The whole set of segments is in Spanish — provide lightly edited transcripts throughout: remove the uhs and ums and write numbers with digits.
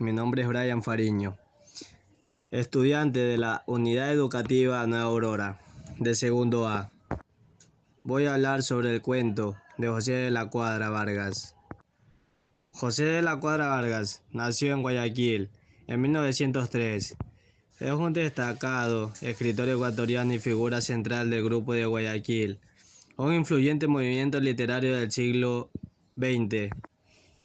Mi nombre es Brian Fariño, estudiante de la Unidad Educativa Nueva Aurora, de segundo A. Voy a hablar sobre el cuento de José de la Cuadra Vargas. José de la Cuadra Vargas nació en Guayaquil en 1903. Es un destacado escritor ecuatoriano y figura central del Grupo de Guayaquil, un influyente movimiento literario del siglo XX.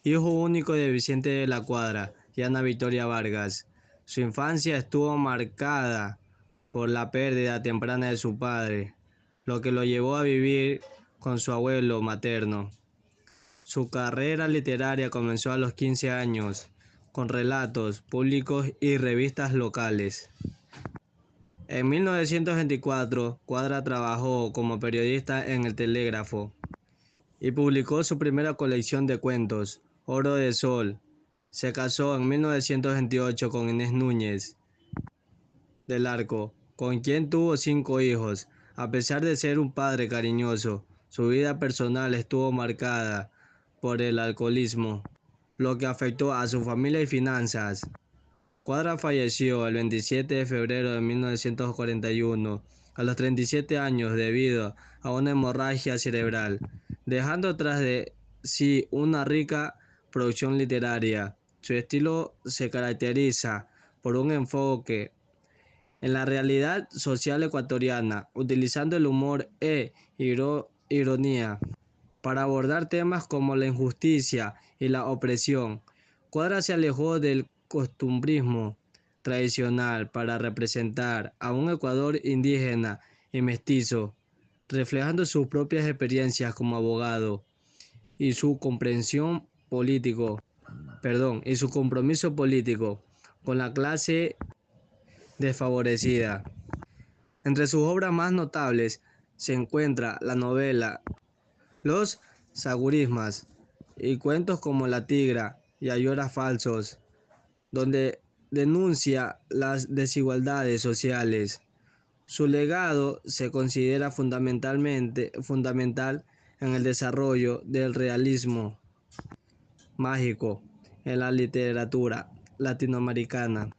Hijo único de Vicente de la Cuadra y Ana Victoria Vargas, su infancia estuvo marcada por la pérdida temprana de su padre, lo que lo llevó a vivir con su abuelo materno. Su carrera literaria comenzó a los 15 años, con relatos públicos y revistas locales. En 1924, Cuadra trabajó como periodista en El Telégrafo y publicó su primera colección de cuentos, Oro de Sol. Se casó en 1928 con Inés Núñez del Arco, con quien tuvo 5 hijos. A pesar de ser un padre cariñoso, su vida personal estuvo marcada por el alcoholismo, lo que afectó a su familia y finanzas. Cuadra falleció el 27 de febrero de 1941 a los 37 años debido a una hemorragia cerebral, dejando tras de sí una rica producción literaria. Su estilo se caracteriza por un enfoque en la realidad social ecuatoriana, utilizando el humor e ironía para abordar temas como la injusticia y la opresión. Cuadra se alejó del costumbrismo tradicional para representar a un Ecuador indígena y mestizo, reflejando sus propias experiencias como abogado y su comprensión político, y su compromiso político con la clase desfavorecida. Entre sus obras más notables se encuentra la novela Los Sagurismas y cuentos como La Tigra y Ayoras Falsos, donde denuncia las desigualdades sociales. Su legado se considera fundamental en el desarrollo del realismo mágico en la literatura latinoamericana.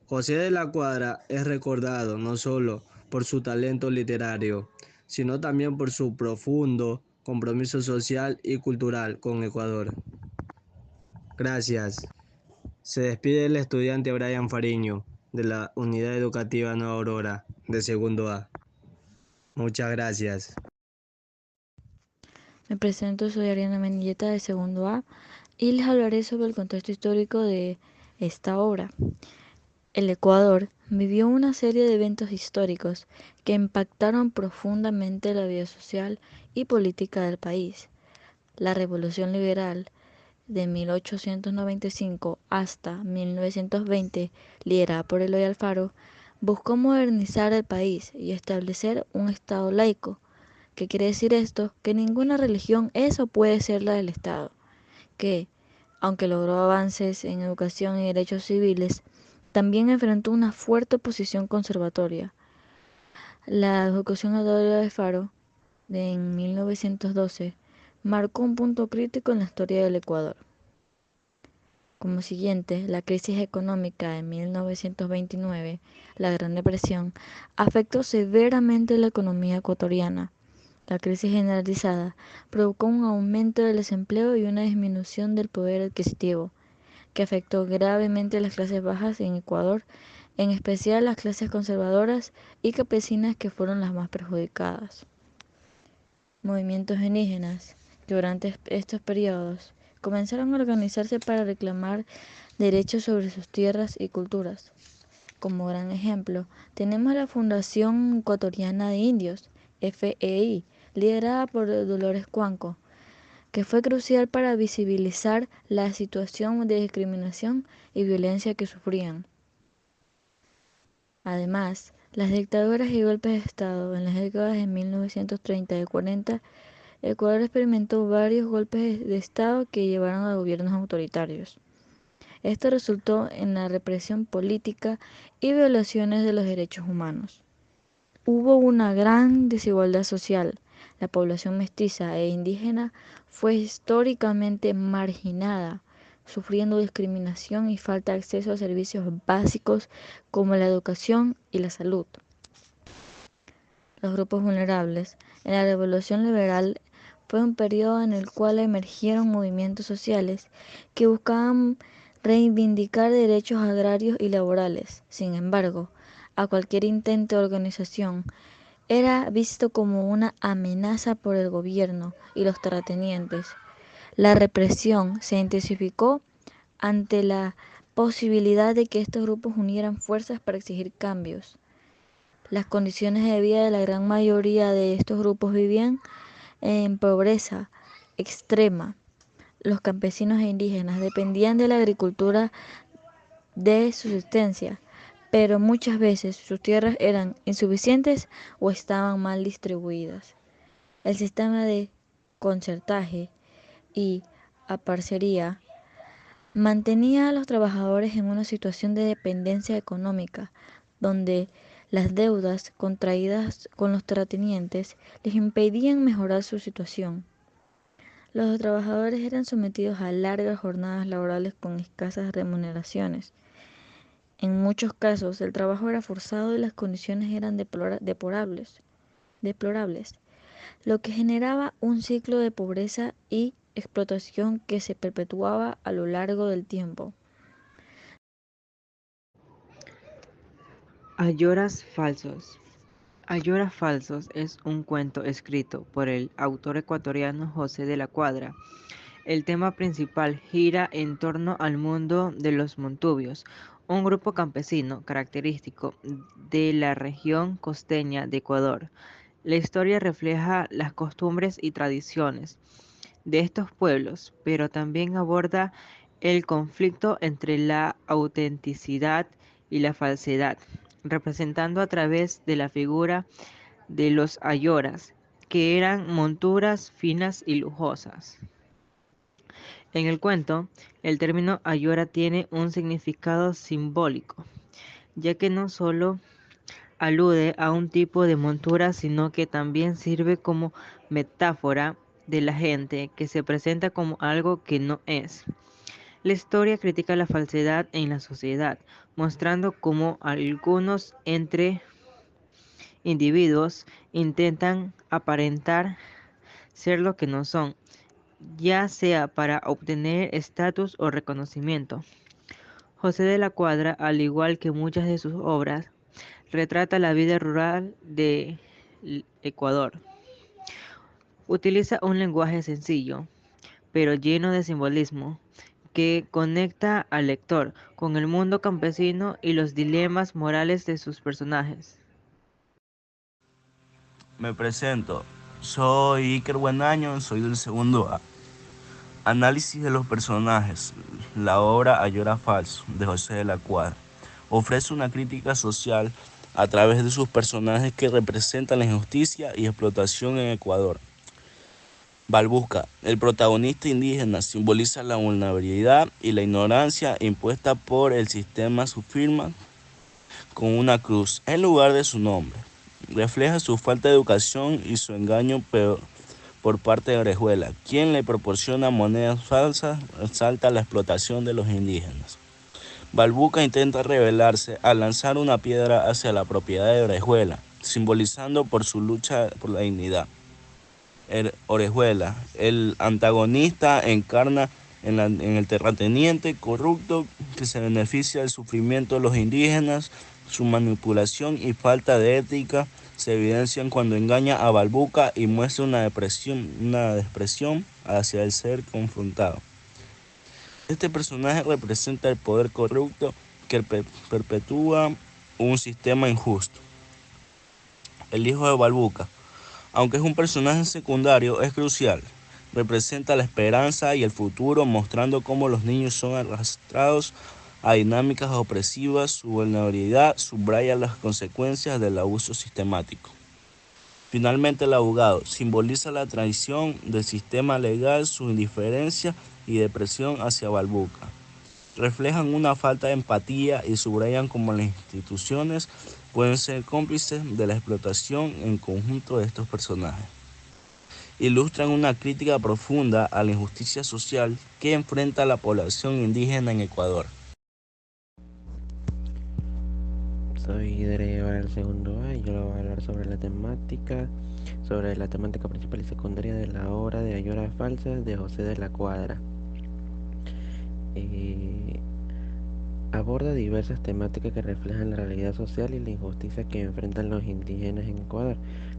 José de la Cuadra es recordado no solo por su talento literario, sino también por su profundo compromiso social y cultural con Ecuador. Gracias. Se despide el estudiante Brian Fariño, de la Unidad Educativa Nueva Aurora, de segundo A. Muchas gracias. Me presento, soy Ariana Menilleta de segundo A y les hablaré sobre el contexto histórico de esta obra. El Ecuador vivió una serie de eventos históricos que impactaron profundamente la vida social y política del país. La Revolución Liberal de 1895 hasta 1920, liderada por Eloy Alfaro, buscó modernizar el país y establecer un Estado laico. ¿Qué quiere decir esto? Que ninguna religión es o puede ser la del Estado, que, aunque logró avances en educación y derechos civiles, también enfrentó una fuerte oposición conservatoria. La ejecución de Alfaro en 1912 marcó un punto crítico en la historia del Ecuador. Como siguiente, la crisis económica de 1929, la Gran Depresión, afectó severamente la economía ecuatoriana. La crisis generalizada provocó un aumento del desempleo y una disminución del poder adquisitivo, que afectó gravemente a las clases bajas en Ecuador, en especial las clases conservadoras y campesinas que fueron las más perjudicadas. Movimientos indígenas que durante estos periodos comenzaron a organizarse para reclamar derechos sobre sus tierras y culturas. Como gran ejemplo, tenemos la Fundación Ecuatoriana de Indios, FEI, liderada por Dolores Cuanco, que fue crucial para visibilizar la situación de discriminación y violencia que sufrían. Además, las dictaduras y golpes de Estado en las décadas de 1930 y 40, Ecuador experimentó varios golpes de Estado que llevaron a gobiernos autoritarios. Esto resultó en la represión política y violaciones de los derechos humanos. Hubo una gran desigualdad social. La población mestiza e indígena fue históricamente marginada sufriendo discriminación y falta de acceso a servicios básicos como la educación y la salud. Los grupos vulnerables. En la Revolución Liberal fue un periodo en el cual emergieron movimientos sociales que buscaban reivindicar derechos agrarios y laborales. Sin embargo, a cualquier intento de organización era visto como una amenaza por el gobierno y los terratenientes. La represión se intensificó ante la posibilidad de que estos grupos unieran fuerzas para exigir cambios. Las condiciones de vida de la gran mayoría de estos grupos vivían en pobreza extrema. Los campesinos e indígenas dependían de la agricultura de subsistencia, pero muchas veces sus tierras eran insuficientes o estaban mal distribuidas. El sistema de concertaje y aparcería mantenía a los trabajadores en una situación de dependencia económica, donde las deudas contraídas con los terratenientes les impedían mejorar su situación. Los trabajadores eran sometidos a largas jornadas laborales con escasas remuneraciones. En muchos casos el trabajo era forzado y las condiciones eran deplorables, lo que generaba un ciclo de pobreza y explotación que se perpetuaba a lo largo del tiempo. Ayoras falsos. Ayoras falsos es un cuento escrito por el autor ecuatoriano José de la Cuadra. El tema principal gira en torno al mundo de los montubios, un grupo campesino característico de la región costeña de Ecuador. La historia refleja las costumbres y tradiciones de estos pueblos, pero también aborda el conflicto entre la autenticidad y la falsedad, representando a través de la figura de los ayoras, que eran monturas finas y lujosas. En el cuento, el término ayora tiene un significado simbólico, ya que no solo alude a un tipo de montura, sino que también sirve como metáfora de la gente que se presenta como algo que no es. La historia critica la falsedad en la sociedad, mostrando cómo algunos entre individuos intentan aparentar ser lo que no son, ya sea para obtener estatus o reconocimiento. José de la Cuadra, al igual que muchas de sus obras, retrata la vida rural de Ecuador. Utiliza un lenguaje sencillo, pero lleno de simbolismo, que conecta al lector con el mundo campesino y los dilemas morales de sus personajes. Me presento, soy Iker Buenaño, soy del segundo A. Análisis de los personajes. La obra Ayora Falso, de José de la Cuadra, ofrece una crítica social a través de sus personajes que representan la injusticia y explotación en Ecuador. Balbuca, el protagonista indígena, simboliza la vulnerabilidad y la ignorancia impuesta por el sistema. Su firma con una cruz en lugar de su nombre. Refleja su falta de educación y su engaño por parte de Orejuela, quien le proporciona monedas falsas, resalta la explotación de los indígenas. Balbuca intenta rebelarse al lanzar una piedra hacia la propiedad de Orejuela, simbolizando por su lucha por la dignidad. Orejuela, el antagonista, encarna en el terrateniente corrupto que se beneficia del sufrimiento de los indígenas. Su manipulación y falta de ética se evidencian cuando engaña a Balbuca y muestra una despresión hacia el ser confrontado. Este personaje representa el poder corrupto que perpetúa un sistema injusto. El hijo de Balbuca, aunque es un personaje secundario, es crucial. Representa la esperanza y el futuro, mostrando cómo los niños son arrastrados a dinámicas opresivas. Su vulnerabilidad subraya las consecuencias del abuso sistemático. Finalmente, el abogado simboliza la traición del sistema legal, su indiferencia y depresión hacia Balbuca. Reflejan una falta de empatía y subrayan cómo las instituciones pueden ser cómplices de la explotación en conjunto de estos personajes. ilustran una crítica profunda a la injusticia social que enfrenta la población indígena en Ecuador. Soy de ahora el segundo A y yo les voy a hablar sobre la temática principal y secundaria de la obra de Ayoras Falsas de José de la Cuadra. Eh, Aborda diversas temáticas que reflejan la realidad social y la injusticia que enfrentan los indígenas en Ecuador.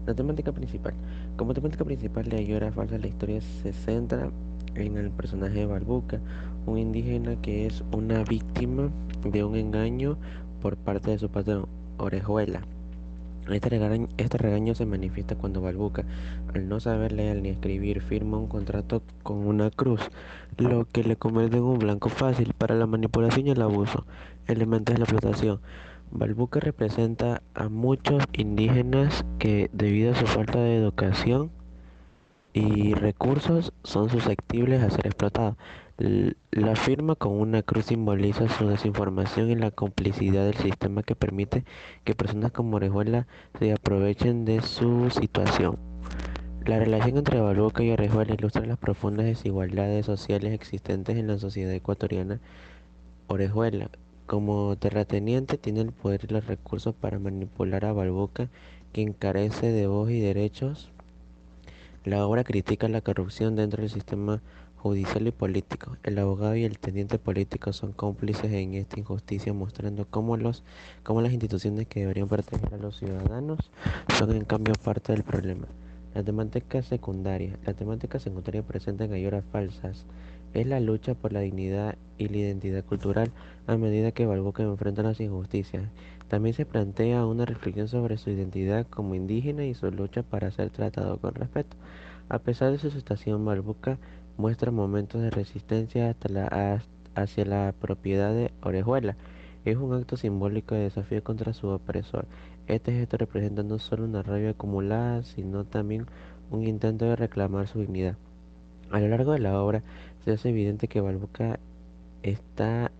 La temática principal. Como temática principal de Ayoras Falsas, la historia se centra en el personaje de Balbuca, un indígena que es una víctima de un engaño por parte de su patrón, Orejuela. Este regaño se manifiesta cuando Balbuca, al no saber leer ni escribir, firma un contrato con una cruz, lo que le convierte en un blanco fácil para la manipulación y el abuso. Elementos de la explotación. Balbuca representa a muchos indígenas que, debido a su falta de educación y recursos, son susceptibles a ser explotados. La firma con una cruz simboliza su desinformación y la complicidad del sistema que permite que personas como Orejuela se aprovechen de su situación. La relación entre Balbuca y Orejuela ilustra las profundas desigualdades sociales existentes en la sociedad ecuatoriana. Orejuela, como terrateniente, tiene el poder y los recursos para manipular a Balbuca, quien carece de voz y derechos. La obra critica la corrupción dentro del sistema judicial y político. El abogado y el teniente político son cómplices en esta injusticia, mostrando cómo las instituciones que deberían proteger a los ciudadanos son en cambio parte del problema. La temática secundaria. La temática secundaria presenta en Ayoras Falsas es la lucha por la dignidad y la identidad cultural a medida que Balbuca enfrenta las injusticias. También se plantea una reflexión sobre su identidad como indígena y su lucha para ser tratado con respeto. A pesar de su situación, Balbuca muestra momentos de resistencia hacia la propiedad de Orejuela. Es un acto simbólico de desafío contra su opresor. Este gesto representa no solo una rabia acumulada, sino también un intento de reclamar su dignidad. A lo largo de la obra se hace evidente que Balbuca está,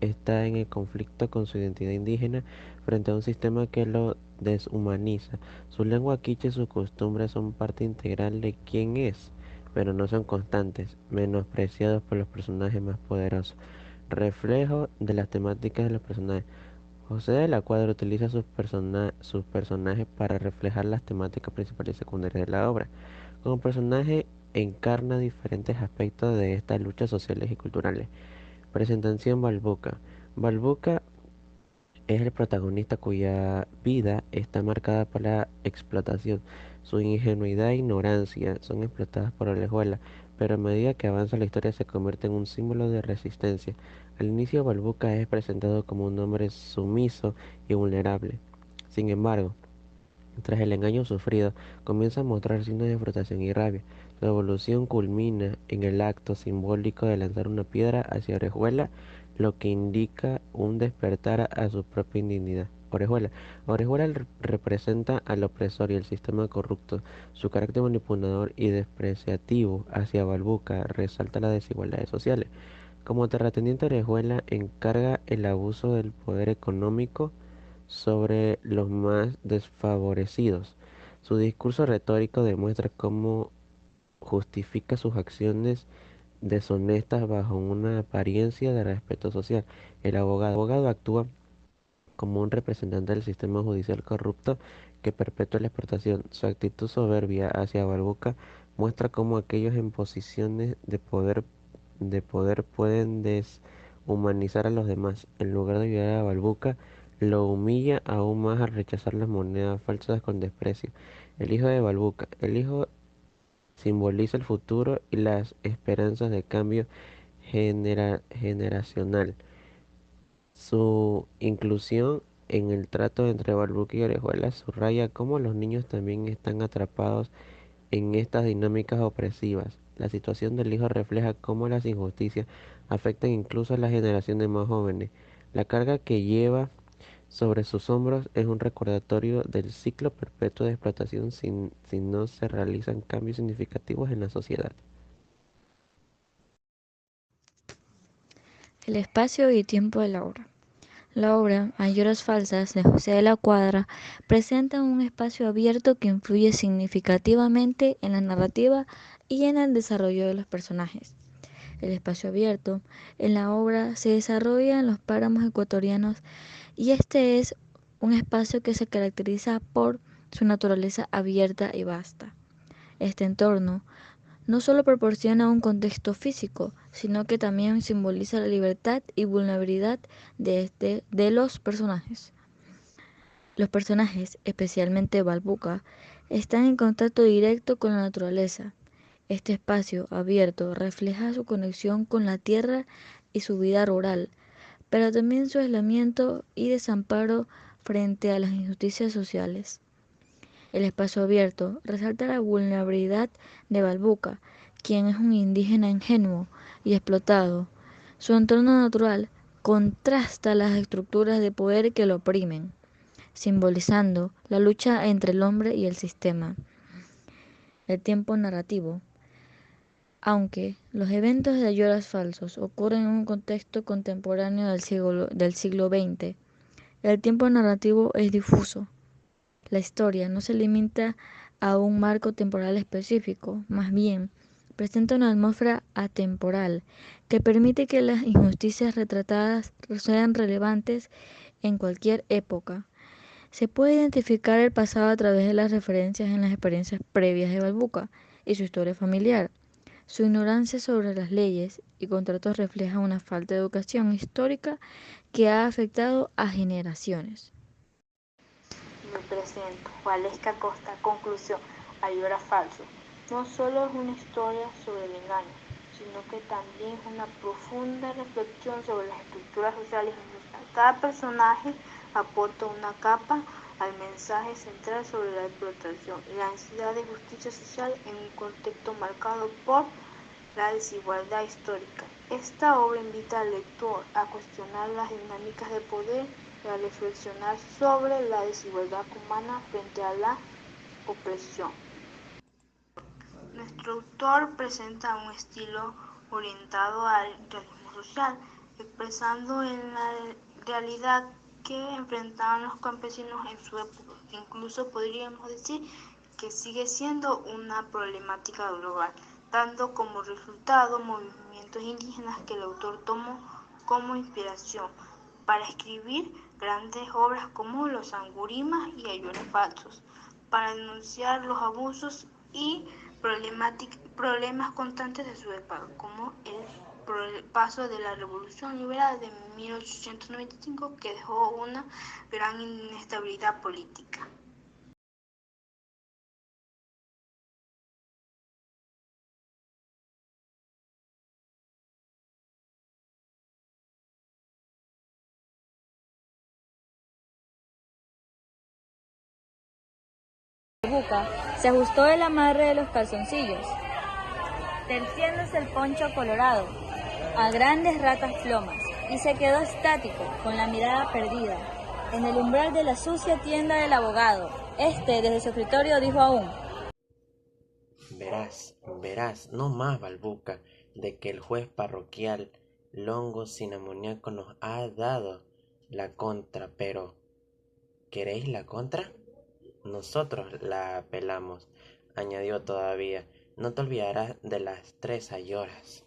está en el conflicto con su identidad indígena frente a un sistema que lo deshumaniza. Su lengua quiche y sus costumbres son parte integral de quién es, pero no son constantes, menospreciados por los personajes más poderosos. Reflejo de las temáticas de los personajes. José de la Cuadra utiliza sus personajes para reflejar las temáticas principales y secundarias de la obra. Como personaje encarna diferentes aspectos de estas luchas sociales y culturales. Presentación Balbuca. Balbuca es el protagonista cuya vida está marcada por la explotación. Su ingenuidad e ignorancia son explotadas por Olejuela, pero a medida que avanza la historia se convierte en un símbolo de resistencia. Al inicio Balbuca es presentado como un hombre sumiso y vulnerable. Sin embargo, tras el engaño sufrido, comienza a mostrar signos de frustración y rabia. Su evolución culmina en el acto simbólico de lanzar una piedra hacia Orejuela, lo que indica un despertar a su propia indignidad. Orejuela representa al opresor y el sistema corrupto. Su carácter manipulador y despreciativo hacia Balbuca resalta las desigualdades sociales. Como terrateniente, Orejuela encarga el abuso del poder económico sobre los más desfavorecidos. Su discurso retórico demuestra cómo justifica sus acciones deshonestas bajo una apariencia de respeto social. El abogado actúa como un representante del sistema judicial corrupto que perpetúa la explotación. Su actitud soberbia hacia Balbuca muestra cómo aquellos en posiciones de poder pueden deshumanizar a los demás. En lugar de ayudar a Balbuca, lo humilla aún más al rechazar las monedas falsas con desprecio. El hijo de Balbuca. El hijo simboliza el futuro y las esperanzas de cambio generacional. Su inclusión en el trato entre Balbuca y Orejuela subraya cómo los niños también están atrapados en estas dinámicas opresivas. La situación del hijo refleja cómo las injusticias afectan incluso a las generaciones más jóvenes. La carga que lleva sobre sus hombros es un recordatorio del ciclo perpetuo de explotación si no se realizan cambios significativos en la sociedad. El espacio y tiempo de la obra. La obra Hay horas falsas de José de la Cuadra presenta un espacio abierto que influye significativamente en la narrativa y en el desarrollo de los personajes. El espacio abierto en la obra se desarrolla en los páramos ecuatorianos y este es un espacio que se caracteriza por su naturaleza abierta y vasta. Este entorno no solo proporciona un contexto físico, sino que también simboliza la libertad y vulnerabilidad de los personajes. Los personajes, especialmente Balbuca, están en contacto directo con la naturaleza. Este espacio abierto refleja su conexión con la tierra y su vida rural, pero también su aislamiento y desamparo frente a las injusticias sociales. El espacio abierto resalta la vulnerabilidad de Balbuca, quien es un indígena ingenuo y explotado. Su entorno natural contrasta las estructuras de poder que lo oprimen, simbolizando la lucha entre el hombre y el sistema. El tiempo narrativo. Aunque los eventos de Ayoras Falsos ocurren en un contexto contemporáneo del siglo XX, el tiempo narrativo es difuso. La historia no se limita a un marco temporal específico, más bien presenta una atmósfera atemporal que permite que las injusticias retratadas sean relevantes en cualquier época. Se puede identificar el pasado a través de las referencias en las experiencias previas de Balbuca y su historia familiar. Su ignorancia sobre las leyes y contratos refleja una falta de educación histórica que ha afectado a generaciones. Me presento, Valesca Costa. Conclusión: Hay horas falsos. No solo es una historia sobre el engaño, sino que también es una profunda reflexión sobre las estructuras sociales injustas. Cada personaje aporta una capa al mensaje central sobre la explotación y la necesidad de justicia social en un contexto marcado por la desigualdad histórica. Esta obra invita al lector a cuestionar las dinámicas de poder y a reflexionar sobre la desigualdad humana frente a la opresión. Nuestro autor presenta un estilo orientado al realismo social, expresando en la realidad que enfrentaban los campesinos en su época. Incluso podríamos decir que sigue siendo una problemática global, dando como resultado movimientos indígenas que el autor tomó como inspiración para escribir grandes obras como Los Angurimas y Hay horas falsos, para denunciar los abusos y problemas constantes de su época, como el paso de la Revolución Liberal de 1895, que dejó una gran inestabilidad política. Balbuca se ajustó el amarre de los calzoncillos, terciándose el poncho colorado a grandes ratas plomas, y se quedó estático, con la mirada perdida, en el umbral de la sucia tienda del abogado. Desde su escritorio, dijo aún: Verás, no más, Balbuca, de que el juez parroquial Longo sin amoníaco nos ha dado la contra, pero ¿queréis la contra? Nosotros la apelamos, añadió todavía. No te olvidarás de las 3 ayoras.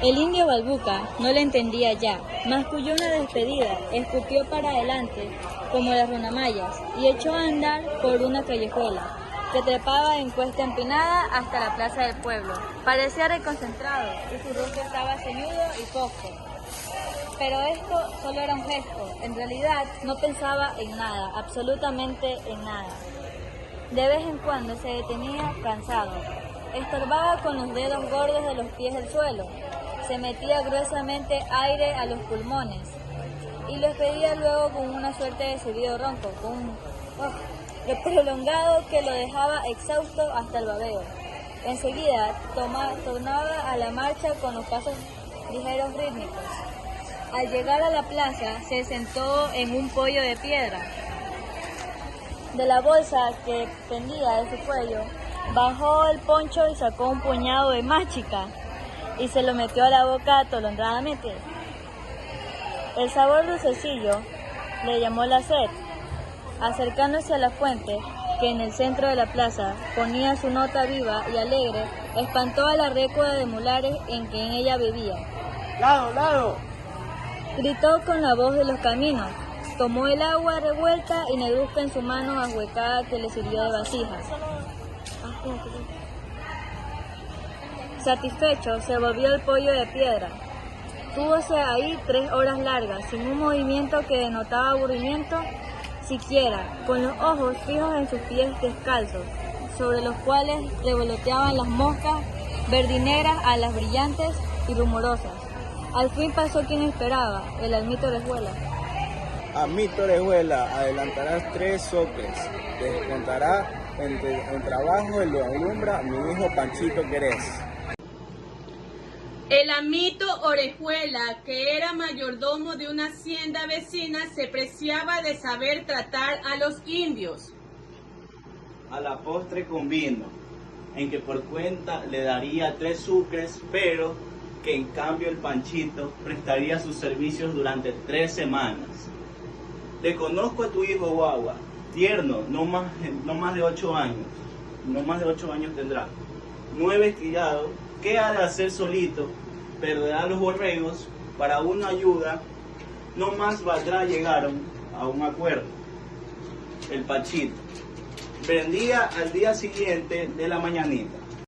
El indio Balbuca no le entendía ya, masculló una despedida, escupió para adelante como las runamayas y echó a andar por una callejuela que trepaba en cuesta empinada hasta la plaza del pueblo. Parecía reconcentrado y su rostro estaba ceñudo y cojo. Pero esto solo era un gesto. En realidad no pensaba en nada, absolutamente en nada. De vez en cuando se detenía cansado. Estorbaba con los dedos gordos de los pies el suelo. Se metía gruesamente aire a los pulmones y lo expedía luego con una suerte de silbido ronco, con un prolongado que lo dejaba exhausto hasta el babeo. Enseguida tornaba a la marcha con los pasos ligeros rítmicos. Al llegar a la plaza se sentó en un poyo de piedra. De la bolsa que pendía de su cuello, bajó el poncho y sacó un puñado de máchica y se lo metió a la boca atolondradamente. El sabor dulcecillo le llamó la sed. Acercándose a la fuente, que en el centro de la plaza ponía su nota viva y alegre, espantó a la récora de mulares en que en ella bebía. ¡Lado, lado! Gritó con la voz de los caminos, tomó el agua revuelta y negruzca en su mano ahuecada que le sirvió de vasija. Satisfecho, se volvió el pollo de piedra. Túvose ahí 3 horas largas, sin un movimiento que denotaba aburrimiento siquiera, con los ojos fijos en sus pies descalzos, sobre los cuales revoloteaban las moscas verdinegras, alas brillantes y rumorosas. Al fin pasó quien esperaba, el almito Orejuela. Almito Orejuela, adelantarás 3 sopes, descontará en trabajo el lo alumbra mi hijo Panchito Querés. El amito Orejuela, que era mayordomo de una hacienda vecina, se preciaba de saber tratar a los indios. A la postre convino, en que por cuenta le daría 3 sucres, pero que en cambio el Panchito prestaría sus servicios durante 3 semanas. Te conozco a tu hijo guagua, tierno, no más de 8 años, no más de 8 años tendrá. 9 criados, ¿qué ha de hacer solito? Perderá los borregos, para una ayuda, no más valdrá. Llegaron a un acuerdo. El Panchito vendía al día siguiente de la mañanita.